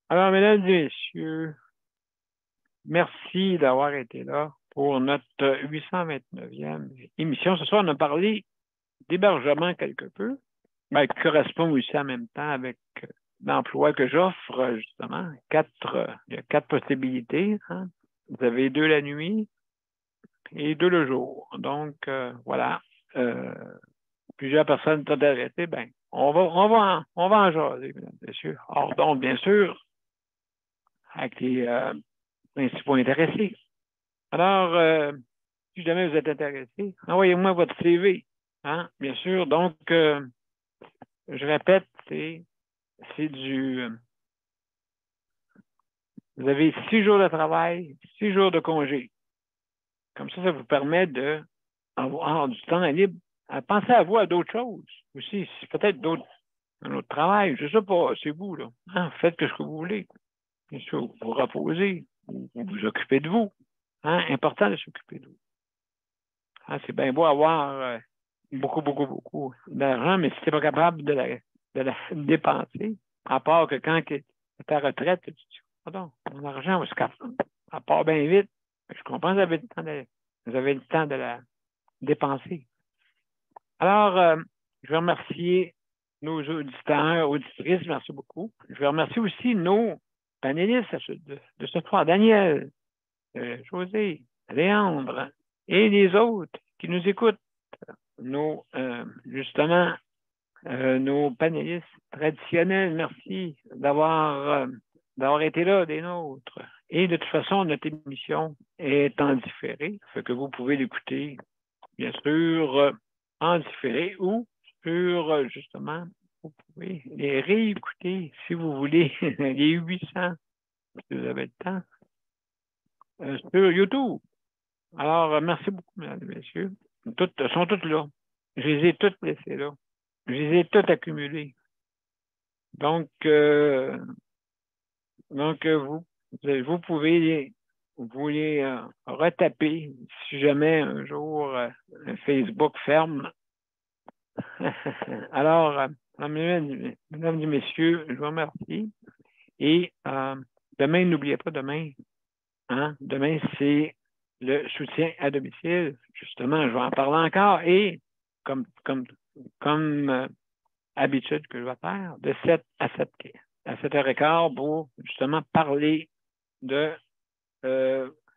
Alors, mesdames et messieurs, merci d'avoir été là pour notre 829e émission. Ce soir, on a parlé d'hébergement quelque peu, qui correspond aussi en même temps avec l'emploi que j'offre, justement. Il y a 4 possibilités. Hein. Vous avez 2 la nuit et 2 le jour. Donc, voilà. Plusieurs personnes sont arrêtées. On va en jaser, mesdames et messieurs. Or, donc, bien sûr, avec les principaux intéressés. Alors, si jamais vous êtes intéressé, envoyez-moi votre CV. Hein? Bien sûr. Donc, je répète, c'est du... Vous avez 6 jours de travail, 6 jours de congé. Comme ça vous permet d'avoir du temps libre. Pensez à vous à d'autres choses aussi. Peut-être un autre travail. Je ne sais pas, c'est vous, là. Hein? Faites ce que vous voulez. Bien sûr, vous reposez, vous occupez de vous. Hein? Important de s'occuper de vous. Hein? C'est bien beau avoir beaucoup d'argent, mais si tu n'es pas capable de la dépenser, à part que quand tu es à la retraite, tu te dis, pardon, mon argent va se casser. À part bien vite. Je comprends que vous avez le temps de la dépenser. Alors, je vais remercier nos auditeurs, auditrices, merci beaucoup. Je vais remercier aussi nos panélistes de ce soir, Daniel, José, Léandre et les autres qui nous écoutent. Justement, nos panélistes traditionnels, merci d'avoir été là, des nôtres. Et de toute façon, notre émission est en différé, fait que vous pouvez l'écouter, bien sûr, en différé ou sur, justement, vous pouvez les réécouter si vous voulez, les 800, si vous avez le temps, sur YouTube. Alors, merci beaucoup, mesdames et messieurs. Elles sont toutes là. Je les ai toutes laissées là. Je les ai toutes accumulées. Donc, vous pouvez vous les retaper si jamais un jour Facebook ferme. Alors, mesdames et messieurs, je vous remercie. Et demain, n'oubliez pas, demain, c'est le soutien à domicile. Justement, je vais en parler encore. Et comme habitude que je vais faire, de 7 à 7h15 pour justement parler de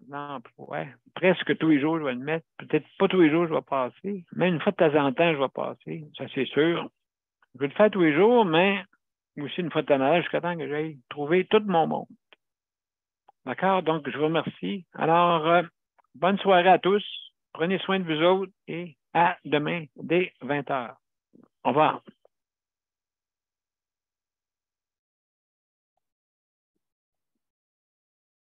l'emploi. Presque tous les jours, je vais le mettre. Peut-être pas tous les jours, je vais passer. Mais une fois de temps en temps, je vais passer. Ça, c'est sûr. Je vais le faire tous les jours, mais aussi une fois de temps en temps, jusqu'à temps que j'aille trouver tout mon monde. D'accord? Donc, je vous remercie. Alors, bonne soirée à tous. Prenez soin de vous autres et à demain dès 20h. Au revoir.